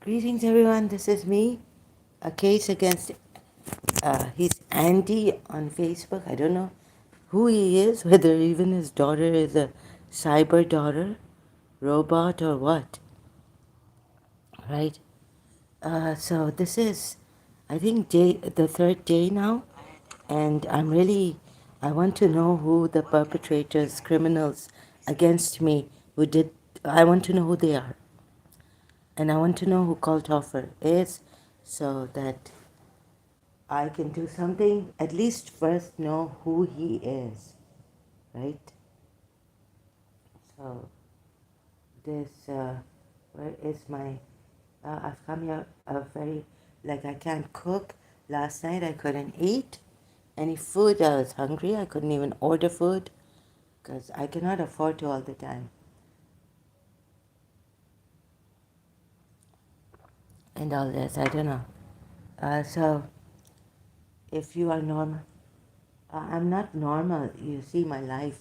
Greetings, everyone. This is me. A case against he's Andy on Facebook. I don't know who he is, whether even his daughter is a cyber daughter, robot, or what. Right? So this is, I think, the third day now, and I want to know who the perpetrators, criminals against me who did. I want to know who they are, and I want to know who Colt Hofer is, so that I can do something, at least first know who he is, right? So this, where is my, I've come here like I can't cook. Last night I couldn't eat any food. I was hungry. I couldn't even order food because I cannot afford to all the time. And all this, I don't know. So if you are normal, I'm not normal. You see, my life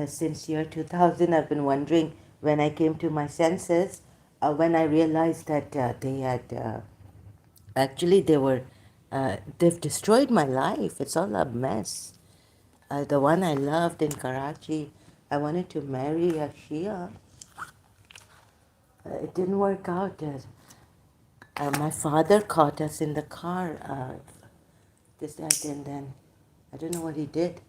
since year 2000, I've been wondering when I came to my senses, when I realized that they had actually they've destroyed my life. It's all a mess. The one I loved in Karachi, I wanted to marry a Shia. It didn't work out. My father caught us in the car. That, and then I don't know what he did.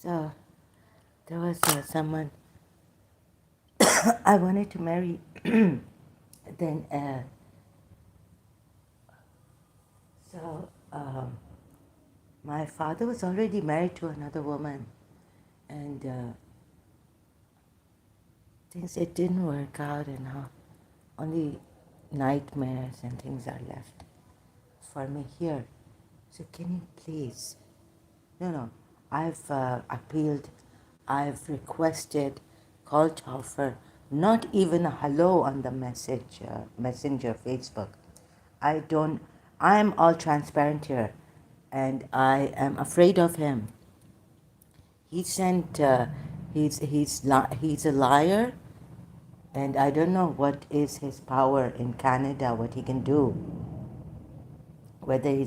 So there was someone I wanted to marry. Then, so my father was already married to another woman, and things it didn't work out, and only nightmares and things are left for me here. So can you please? No. I've appealed. I've requested, called Hofer, not even a hello on the messenger Facebook. I don't, I'm all transparent here, and I am afraid of him. He sent, he's a liar, and I don't know what is his power in Canada, what he can do. Whether he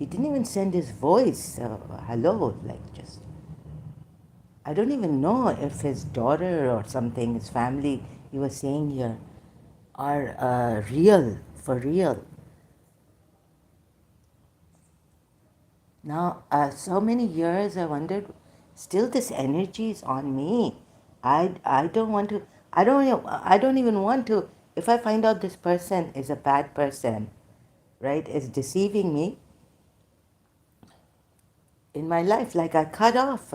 didn't even send his voice, hello, like just, I don't even know if his daughter or something, his family, he was saying here, are real, for real. Now, so many years I wondered, still this energy is on me. I don't want to, I don't even want to, if I find out this person is a bad person, right, is deceiving me in my life, like I cut off,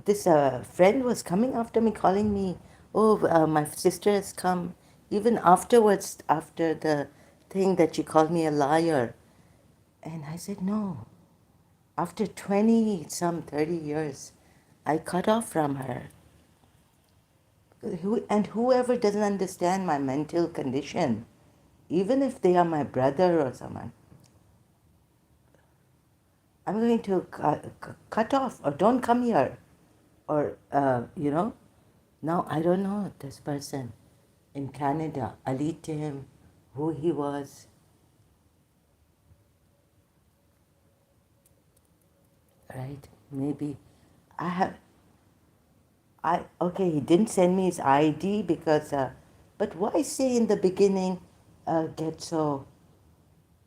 this friend was coming after me, calling me, oh, my sister has come, even afterwards, after the thing that she called me a liar. And I said, no. After 20, some 30 years, I cut off from her. And whoever doesn't understand my mental condition, even if they are my brother or someone, I'm going to cut off, or don't come here. Or, now I don't know this person in Canada. I lead to him, who he was, right? Maybe I have, okay, he didn't send me his ID because, but why say in the beginning, get so,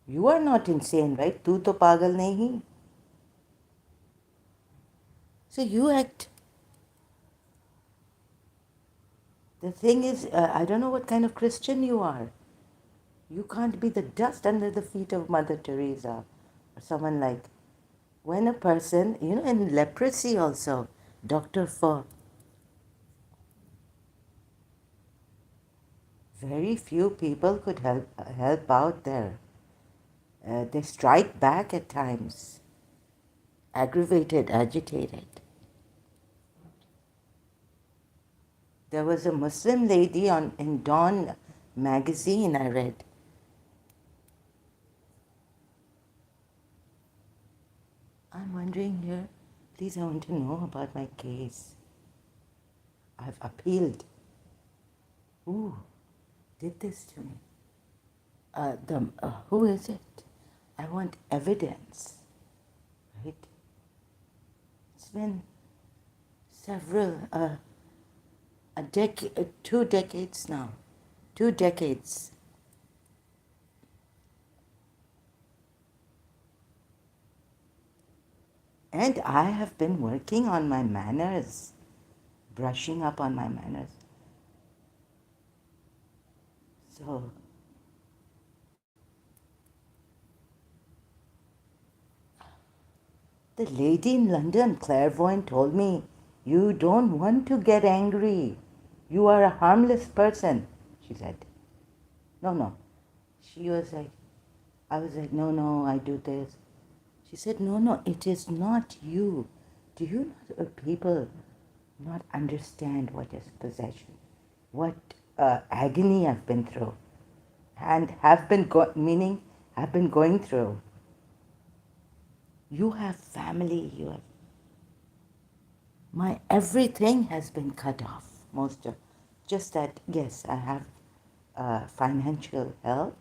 you are not insane, right? Tu to pagal nahi. So you act, the thing is, I don't know what kind of Christian you are. You can't be the dust under the feet of Mother Teresa or someone like, when a person, in leprosy also, Dr. For very few people could help out there. They strike back at times, aggravated, agitated. There was a Muslim lady in Dawn magazine I read. I'm wondering here, please, I want to know about my case. I've appealed. who did this to me? Who is it? I want evidence, right? It's been a decade, 2 decades now, 2 decades. And I have been working on my manners, brushing up on my manners. So, the lady in London, clairvoyant, told me, "You don't want to get angry. You are a harmless person," she said. No, no. She was like, I was like, no, no, I do this. She said, no, no, it is not you. Do you not, people not understand what is possession? What agony I've been through and meaning have been going through. You have family, you have, my everything has been cut off, most of, just that, yes, I have financial help,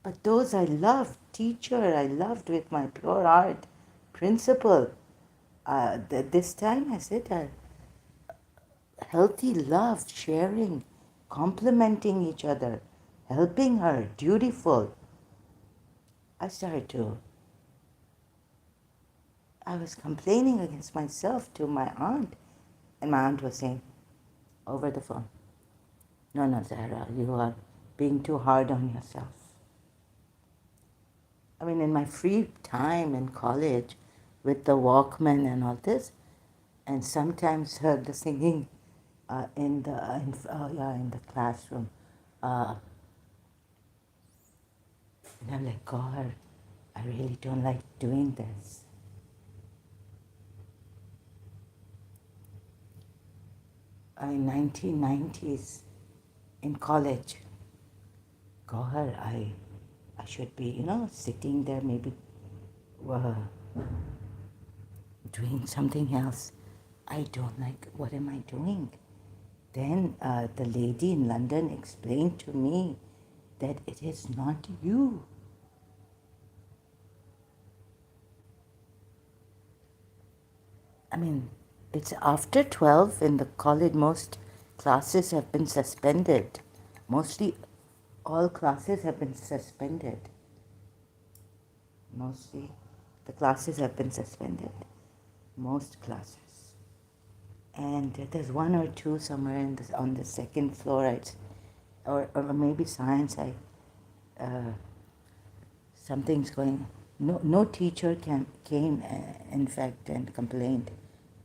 but those I loved, teacher I loved with my pure heart, principal, this time I said, healthy love, sharing, complimenting each other, helping her, dutiful. I started to, I was complaining against myself to my aunt, and my aunt was saying over the phone, no, no, Zahra, you are being too hard on yourself. I mean, in my free time in college with the Walkman and all this, and sometimes the singing in the classroom. And I'm like, God, I really don't like doing this. In 1990s, in college, God, I should be, sitting there maybe uh, doing something else. I don't like, what am I doing? Then the lady in London explained to me that it is not you. I mean, it's after 12 in the college, most classes have been suspended. Mostly all classes have been suspended. Mostly the classes have been suspended. Most classes. And there's one or two somewhere on the second floor, or maybe science. Something's going. No teacher came, in fact, and complained.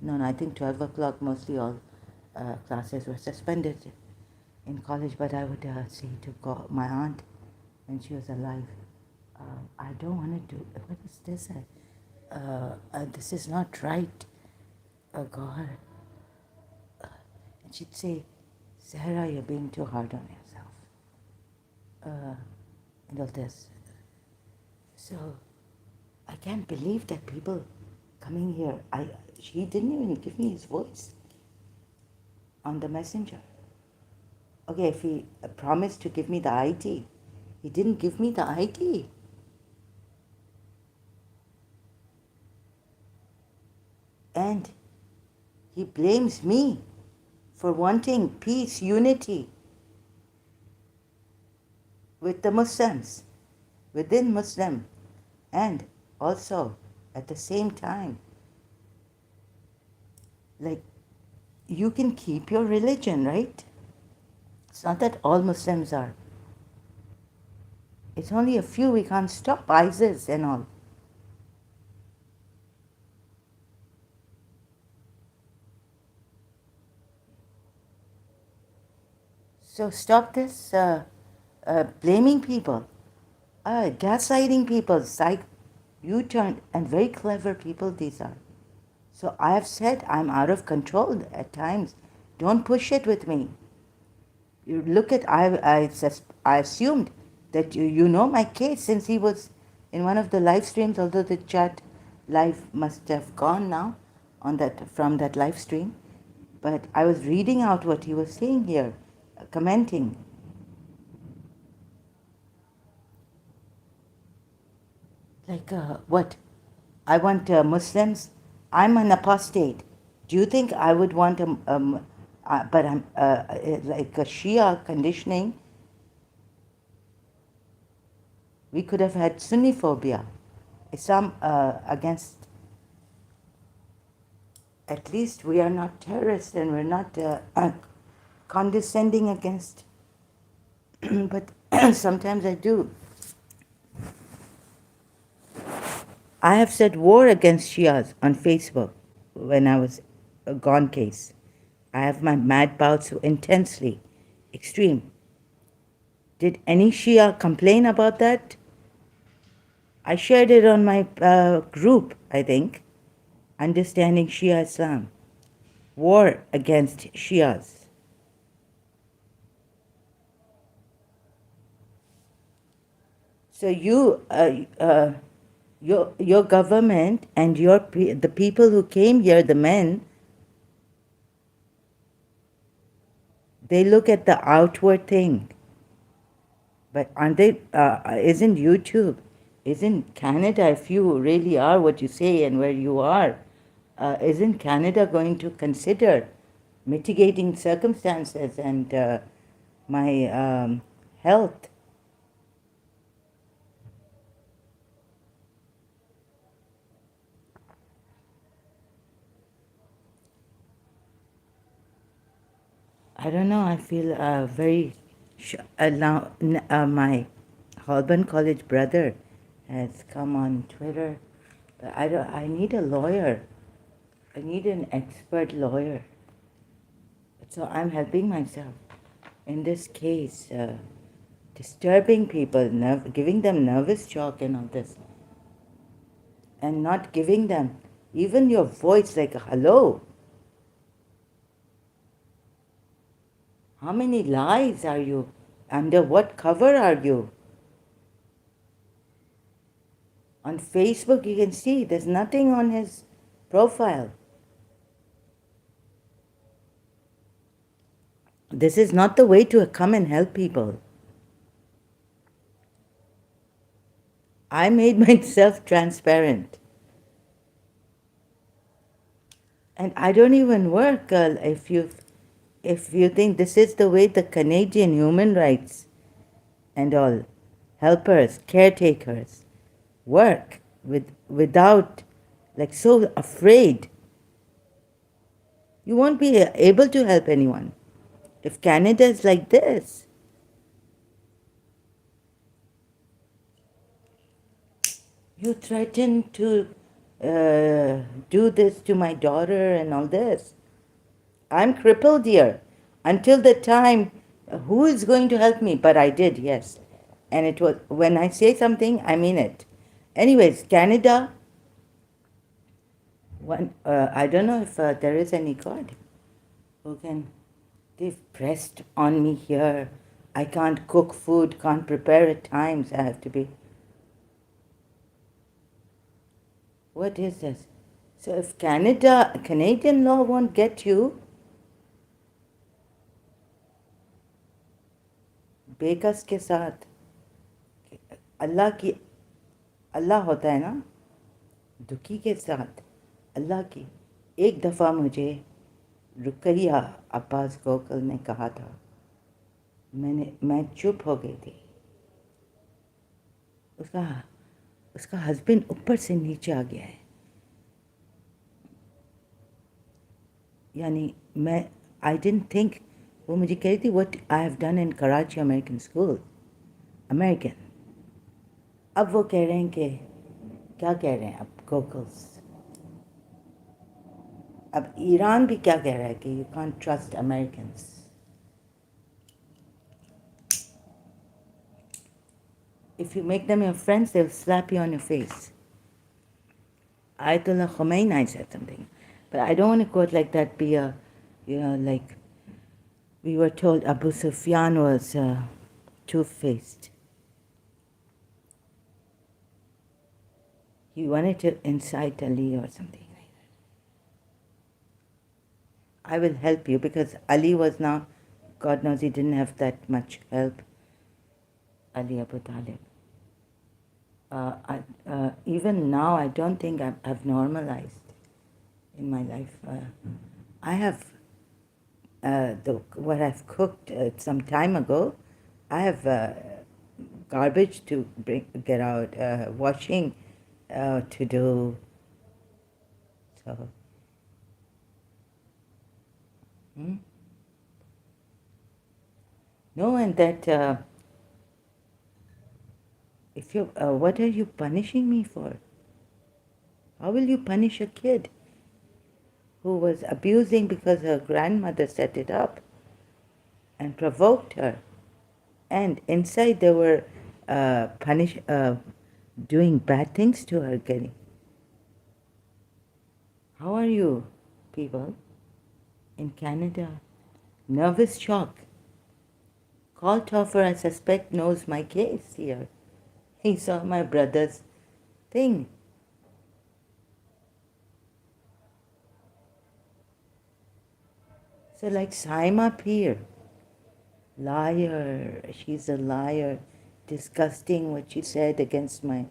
No, no, I think 12 o'clock, mostly all classes were suspended in college, but I would say to my aunt, when she was alive, I don't want to do, what is this? This is not right. God. And she'd say, Sarah, you're being too hard on yourself. And all this. So I can't believe that people coming here, he didn't even give me his voice on the messenger. Okay, if he promised to give me the ID, he didn't give me the ID. And he blames me for wanting peace, unity with the Muslims, within Muslim, and also at the same time, like, you can keep your religion, right? It's not that all Muslims are. It's only a few. We can't stop ISIS and all. So stop this blaming people, gaslighting people, U-turn, and very clever people these are. So I have said I'm out of control at times. Don't push it with me. You look at, I assumed that you know my case since he was in one of the live streams, although the chat live must have gone now. on that from that live stream, but I was reading out what he was saying here, commenting. Like, what? I want Muslims. I'm an apostate. Do you think I would want but I'm like a Shia conditioning? We could have had Sunni phobia. Islam against, at least we are not terrorists and we're not condescending against, but sometimes I do. I have said war against Shias on Facebook when I was a gone case. I have my mad bouts intensely, extreme. Did any Shia complain about that? I shared it on my group, I think, Understanding Shia Islam. War against Shias. So your government and the people who came here, the men, they look at the outward thing. But aren't they? Isn't YouTube? Isn't Canada? If you really are what you say and where you are, isn't Canada going to consider mitigating circumstances and my health? I don't know. I feel very. Now, my Holborn College brother has come on Twitter. But I don't. I need a lawyer. I need an expert lawyer. So I'm helping myself in this case, disturbing people, giving them nervous shock and all this, and not giving them even your voice like a hello. How many lies are you? Under what cover are you? On Facebook, you can see there's nothing on his profile. This is not the way to come and help people. I made myself transparent. And I don't even work, girl, if you think this is the way the Canadian human rights and all helpers, caretakers work without, like, so afraid, you won't be able to help anyone. If Canada is like this, you threaten to do this to my daughter and all this. I'm crippled here. Until the time, who is going to help me? But I did, yes. And it was, when I say something, I mean it. Anyways, Canada, I don't know if there is any God who can, they've pressed on me here. I can't cook food, can't prepare at times. I have to be. What is this? So if Canadian law won't get you, बेकस के साथ अल्लाह होता है ना, दुखी के साथ अल्लाह की। एक दफ़ा मुझे रुकैया अब्बास गोकल ने कहा था, मैं चुप हो गई थी। उसका हस्बैंड ऊपर से नीचे आ गया है। यानी आई डिडंट थिंक, वो मुझे कह रही थी what I have done in Karachi American school, American. अब वो कह रहे हैं कि क्या कह रहे हैं अब गोकल्स, अब ईरान भी क्या कह रहा है कि you can't trust American. If you make them your friends, they'll slap you on your face. Ayatollah Khomeini said something. But I don't want to quote like that, be a, like we were told Abu Sufyan was two-faced. He wanted to incite Ali or something like that. I will help you because Ali was now, God knows he didn't have that much help. Ali Abu Talib. Even now, I don't think I've normalized in my life. I have what I've cooked some time ago. I have garbage to get out, washing to do. So, hmm? No, and that if you, what are you punishing me for? How will you punish a kid who was abusing because her grandmother set it up and provoked her? And inside they were doing bad things to her, getting. How are you, people in Canada? Nervous shock. Colt Hofer, I suspect, knows my case here. He saw my brother's thing. So like Saima Peer, liar, she's a liar, disgusting what she said against my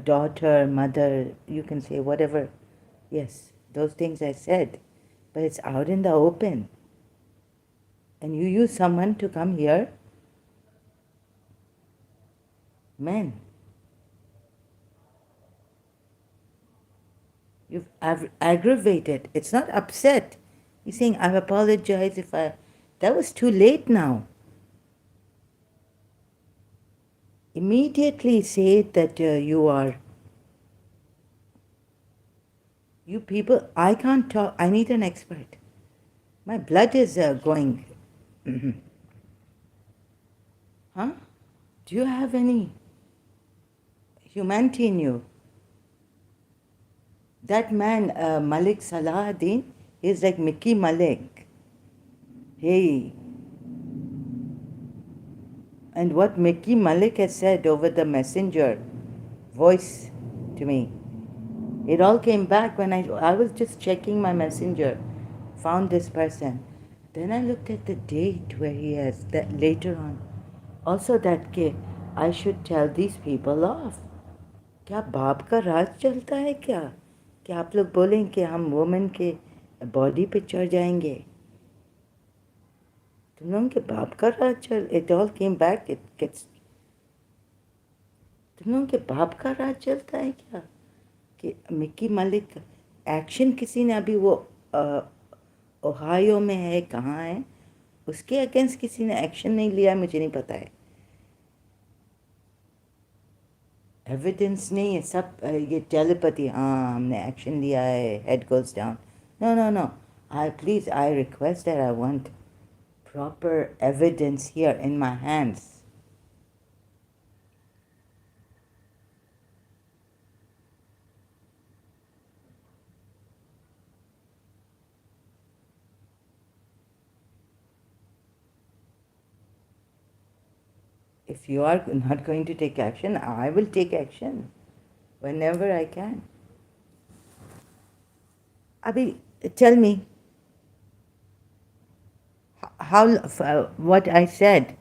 daughter, mother, you can say whatever. Yes, those things I said, but it's out in the open. And you use someone to come here? Men, you've aggravated. It's not upset. He's saying, I've apologized if I. That was too late now. Immediately say that you are. You people, I can't talk. I need an expert. My blood is going. Huh? Do you have any humanity in you? That man, Malik Salahuddin, is like Mickey Malik. Hey. And what Mickey Malik has said over the messenger voice to me, it all came back when I was just checking my messenger, found this person. Then I looked at the date where he has that later on. Also that I should tell these people off. क्या बाप का राज चलता है क्या कि आप लोग बोलें कि हम वुमेन के बॉडी पे चढ़ जाएंगे तुम लोगों के बाप का राज चल it all came back it gets तुम लोगों के बाप का राज चलता है क्या कि मिक्की मलिक एक्शन किसी ने अभी वो ओहायो में है कहाँ है उसके अगेंस्ट किसी ने एक्शन नहीं लिया मुझे नहीं पता है एविडेंस नहीं है सब ये टेलीपैथी हाँ हमने एक्शन लिया है head goes down no no no I please I request that I want proper evidence here in my hands. If you are not going to take action, I will take action whenever I can. Abhi, tell me how what I said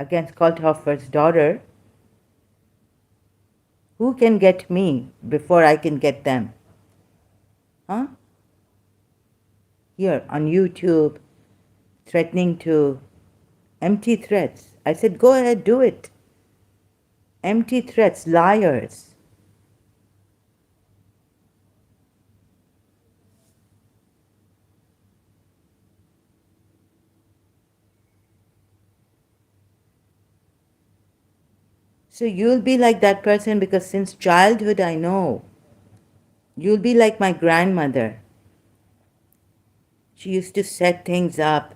against Kolthofer's daughter. Who can get me before I can get them? Huh? Here on YouTube, threatening to empty threats. I said, go ahead, do it. Empty threats, liars. So you'll be like that person because since childhood I know. You'll be like my grandmother. She used to set things up,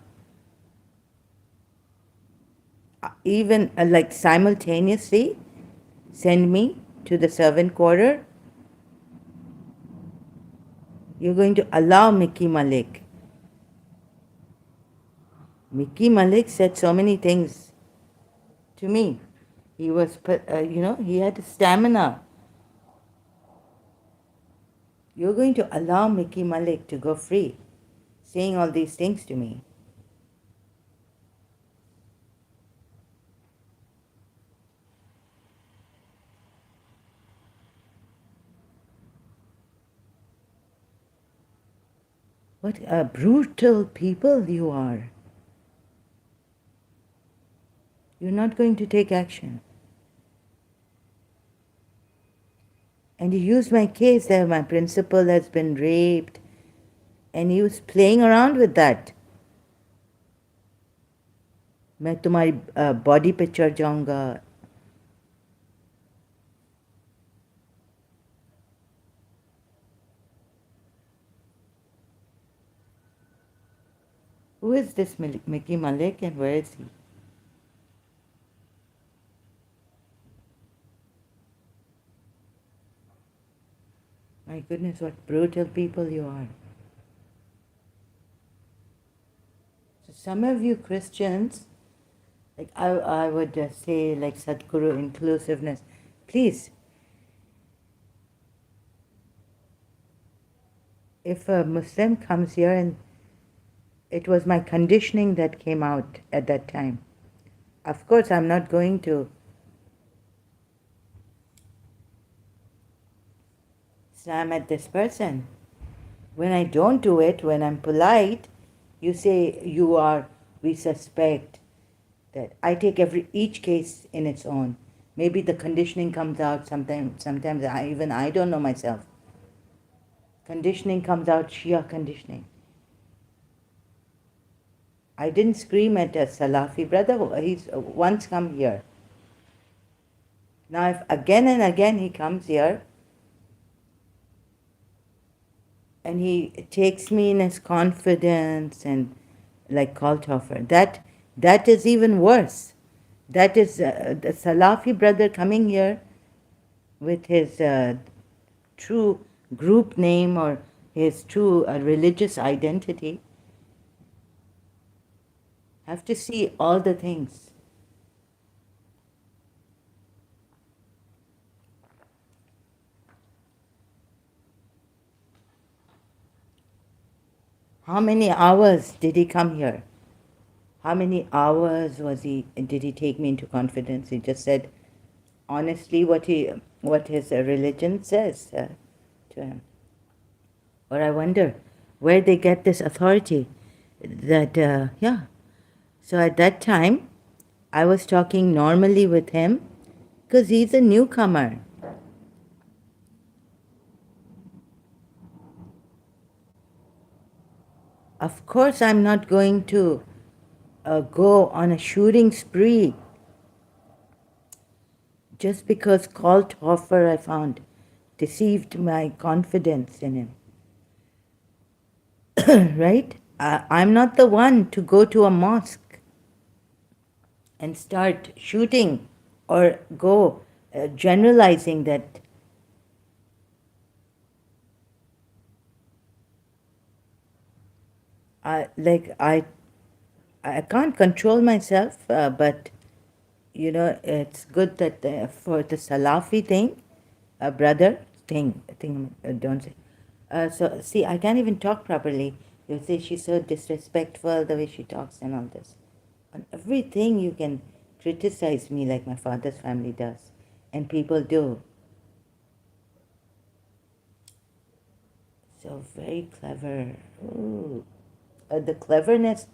even like simultaneously send me to the servant quarter. You're going to allow Mickey Malik. Mickey Malik said so many things to me. He was, he had stamina. You're going to allow Mickey Malik to go free, saying all these things to me. What brutal people you are. You're not going to take action. And you used my case that my principal has been raped, and he was playing around with that. मैं तुम्हारी body पे चढ़ जाऊंगा. Who is this Mickey Malik and where is he? My goodness, what brutal people you are. So some of you Christians, like I would say, like Sadhguru inclusiveness, please, if a Muslim comes here, and it was my conditioning that came out at that time. Of course, I'm not going to slam at this person. When I don't do it, when I'm polite, you say we suspect that I take each case in its own. Maybe the conditioning comes out sometimes I don't know myself. Conditioning comes out, Shia conditioning. I didn't scream at a Salafi brother. He's once come here. Now if again and again he comes here and he takes me in his confidence and like Colt Hofer, that is even worse. That is the Salafi brother coming here with his true group name or his true religious identity. Have to see all the things. How many hours did he come here? How many hours did he take me into confidence? He just said honestly what his religion says to him. Or I wonder where they get this authority that, yeah. So at that time, I was talking normally with him because he's a newcomer. Of course, I'm not going to go on a shooting spree just because Colt Hofer, I found, deceived my confidence in him. Right? I'm not the one to go to a mosque and start shooting or go generalizing that I can't control myself, but you know it's good that for the Salafi thing, brother thing don't say. So see, I can't even talk properly. You say she's so disrespectful the way she talks and all this. On everything you can criticize me like my father's family does, and people do. So very clever. Ooh. The cleverness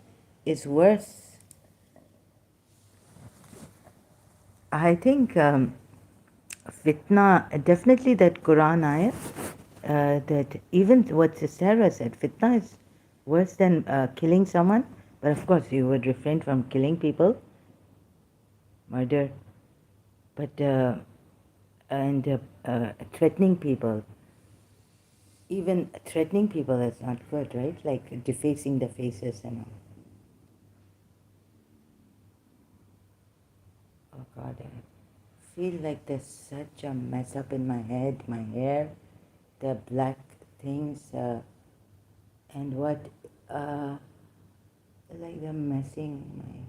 is worse. I think fitna, definitely that Quran ayah, that even what Sarah said, fitna is worse than killing someone. But of course, you would refrain from killing people, murder, but and threatening people. Even threatening people is not good, right? Like defacing their faces and all. Oh God, I feel like there's such a mess up in my head, my hair, the black things, and what, like they're messing my,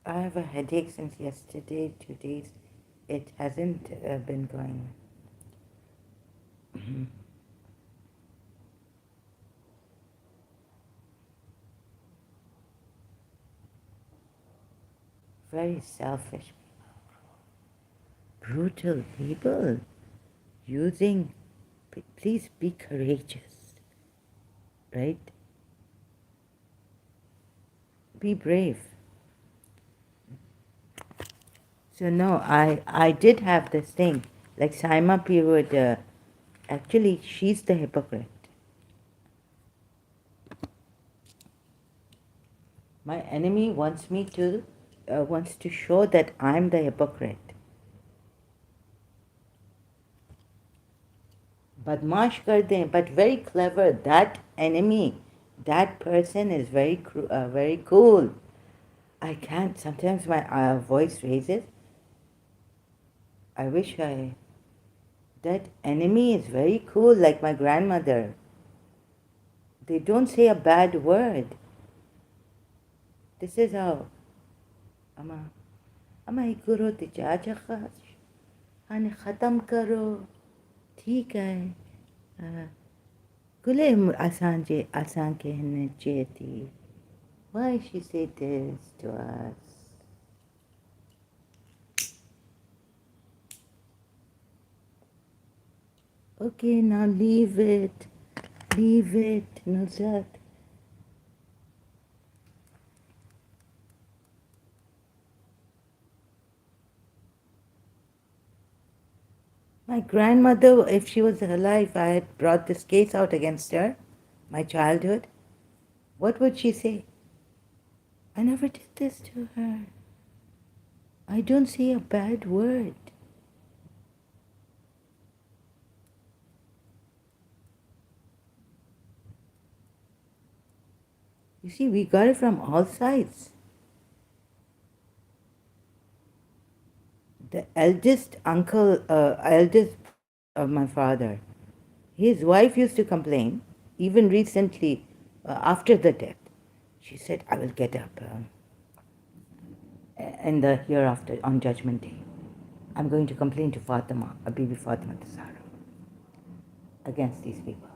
I have a headache since yesterday, 2 days. it hasn't been going. Very selfish, brutal people using. Please be courageous, right? Be brave. So no, I did have this thing. Like Saima P would, actually, she's the hypocrite. My enemy wants to show that I'm the hypocrite. Badmash kar dein, but very clever. That enemy, that person is very cool. I can't. Sometimes my voice raises. I wish I. That enemy is very cool, like my grandmother. They don't say a bad word. This is how. Ama, ama ikuro tijaja khash. Hane khatam karo. ठीक है कुले आसान कहने चाहिए. Why she say this to us? Okay, now leave it. Leave it, Nusrat. My grandmother, if she was alive, I had brought this case out against her, my childhood. What would she say? I never did this to her. I don't say a bad word. You see, we got it from all sides. The eldest eldest of my father, his wife used to complain, even recently, after the death. She said, I will get up in the hereafter on Judgment Day. I'm going to complain to Fatima, Bibi Fatima Zahra, against these people.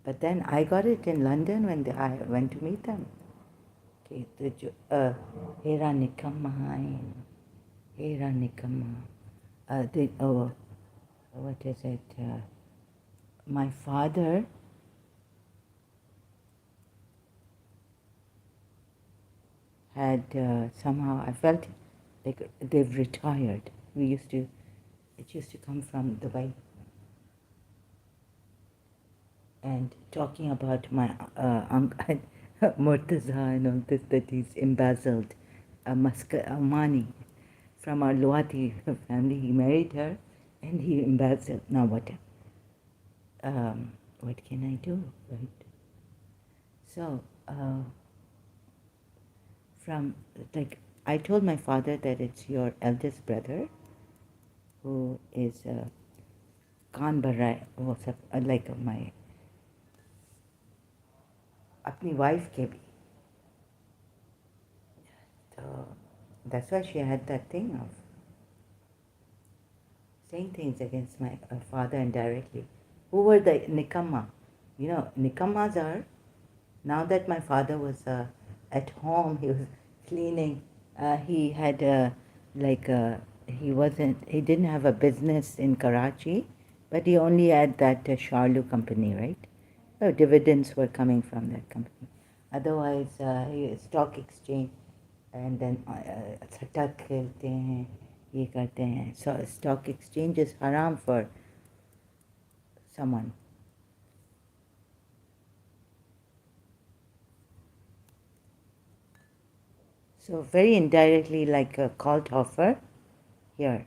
But then I got it in London when I went to meet them. Okay, Hera Nikama, Hera Nikama. What is it? My father had somehow, I felt like they've retired. It used to come from Dubai. And talking about my uncle Murtaza and all this, that he's embezzled money from our Luati family. He married her and he embezzled. Now what can I do, right? So, I told my father that it's your eldest brother who is Khan Barai, like my अपनी wife के भी. So that's why she had that thing of saying things against my father indirectly. Who were the Nikamma? You know, Nikammas are, now that my father was at home, he was cleaning, he had he didn't have a business in Karachi, but he only had that Sharlu company, right? Dividends were coming from that company. Otherwise, stock exchange, and then सट्टा खेलते हैं, ये करते हैं. So stock exchange is haram for someone. So very indirectly, like a Colt Hofer here.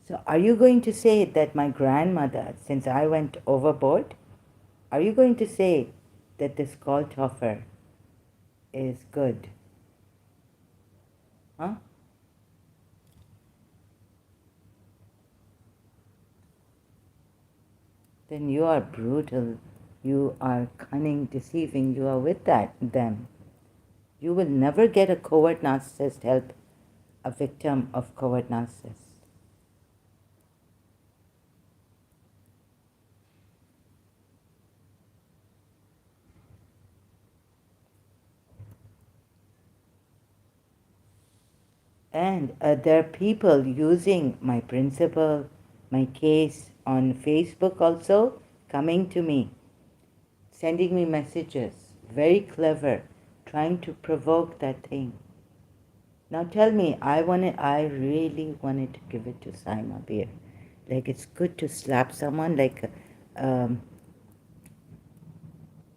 So are you going to say that my grandmother, since I went overboard, are you going to say that this Colt Hofer is good? Huh? Then you are brutal, you are cunning, deceiving, you are with them. You will never get a covert narcissist help a victim of covert narcissist. And there are people using my principle, my case on Facebook also, coming to me, sending me messages, very clever, trying to provoke that thing. Now tell me, I really wanted to give it to Saima Beer. Like it's good to slap someone, like um,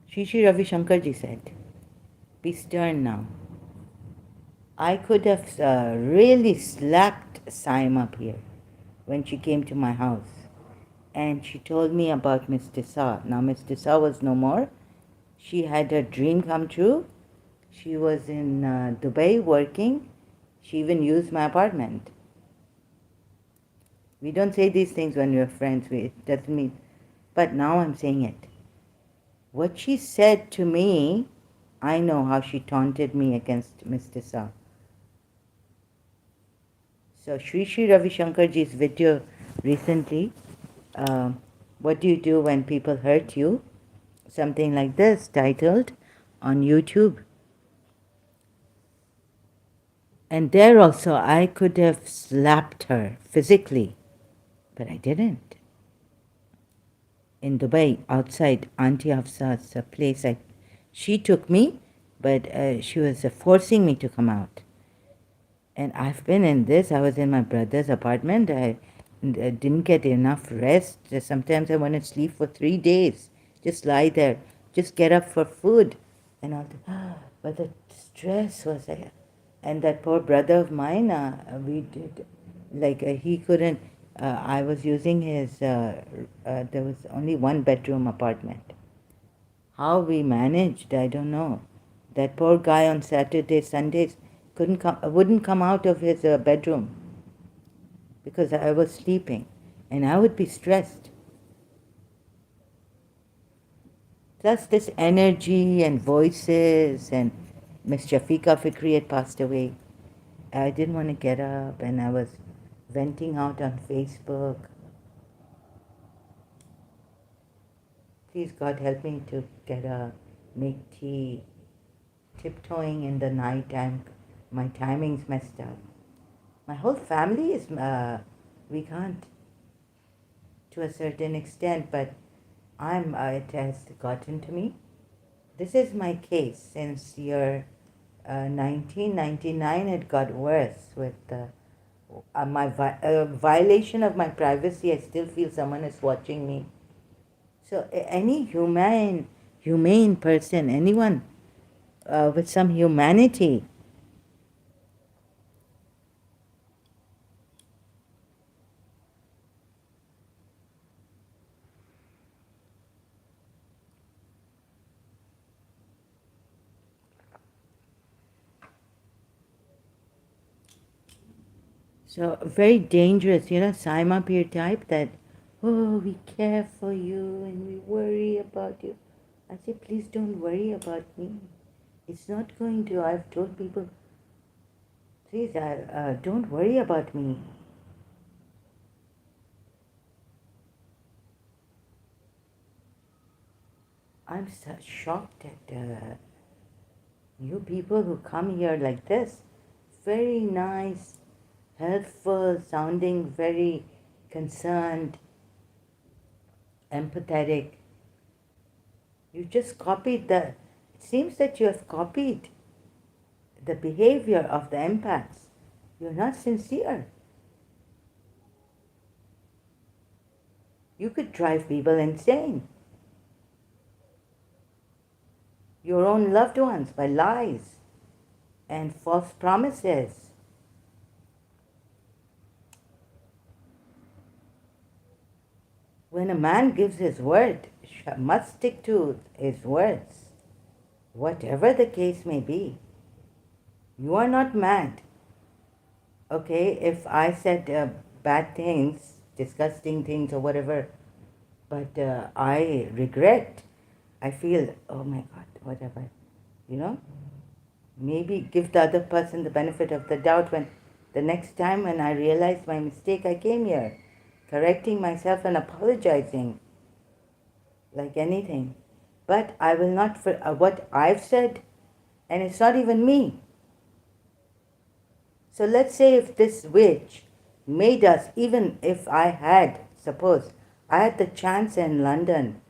Shri Ravi Shankarji said, be stern now. I could have really slapped Saima Beer when she came to my house. And she told me about Miss Tissa. Now Miss Tissa was no more. She had her dream come true. She was in Dubai working. She even used my apartment. We don't say these things when we're friends. It doesn't mean. But now I'm saying it. What she said to me, I know how she taunted me against Miss Tissa. So Sri Ravi Shankarji's video recently, um, what do you do when people hurt you? Something like this, titled on YouTube. And there also I could have slapped her physically, but I didn't. In Dubai, outside Auntie Hafsa's place, she took me, but she was forcing me to come out. And I've been in this. I was in my brother's apartment. I didn't get enough rest. Sometimes I want to sleep for 3 days. Just lie there. Just get up for food. And all that. But the stress was there. And that poor brother of mine, we did, like he couldn't, I was using his, there was only one bedroom apartment. How we managed, I don't know. That poor guy on Saturdays, Sundays wouldn't come out of his bedroom because I was sleeping, and I would be stressed. Plus this energy and voices, and Miss Shafika Fikri had passed away. I didn't want to get up, and I was venting out on Facebook. Please God help me to get up, make tea, tiptoeing in the night time. My timing's messed up. My whole family is, we can't to a certain extent, but it has gotten to me. This is my case since year 1999. It got worse with my violation of my privacy. I still feel someone is watching me. So any humane person, anyone with some humanity, so very dangerous, Saima peer type that, oh, we care for you and we worry about you. I say, please don't worry about me. It's not going to. I've told people, please, don't worry about me. I'm so shocked at you people who come here like this. Very nice, helpful, sounding very concerned, empathetic. You just copied it seems that you have copied the behavior of the empaths. You're not sincere. You could drive people insane. Your own loved ones by lies and false promises. When a man gives his word, must stick to his words, whatever the case may be. You are not mad. Okay, if I said bad things, disgusting things, or whatever, but I regret, I feel, oh my God, whatever, you know? maybe give the other person the benefit of the doubt when the next time when I realized my mistake, I came here, correcting myself and apologizing like anything. But I will not for what I've said, and it's not even me. So let's say if this witch made us, even if I had, suppose, I had the chance in London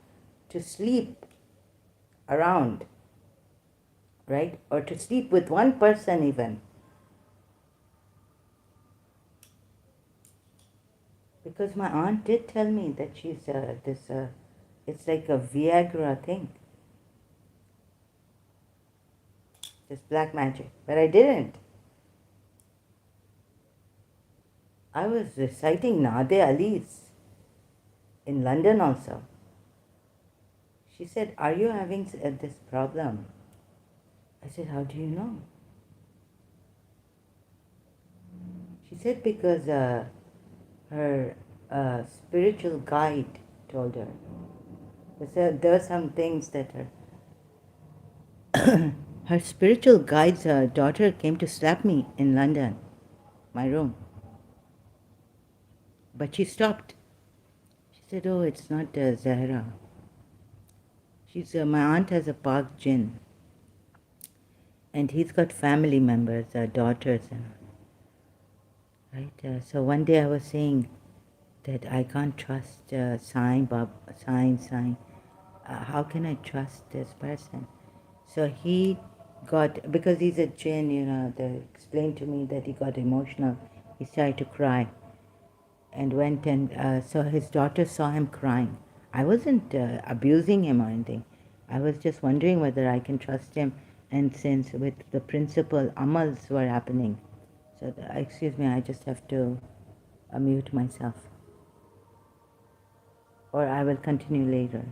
to sleep around, right? Or to sleep with one person even. Because my aunt did tell me that she's it's like a Viagra thing, this black magic. But I didn't. I was reciting Nade Ali's in London also. She said, "Are you having this problem?" I said, "How do you know?" She said, "Because her spiritual guide told her. There were some things that her spiritual guide's daughter came to slap me in London, my room. But she stopped. She said, "Oh, it's not Zahra. My aunt has a Pak Jinn, and he's got family members, daughters, and right. So one day I was saying that I can't trust Sai. How can I trust this person?" So he got, because he's a jinn, they explained to me that he got emotional. He started to cry and went and so his daughter saw him crying. I wasn't abusing him or anything. I was just wondering whether I can trust him, and since with the principal amals were happening. So, excuse me, I just have to mute myself, or I will continue later.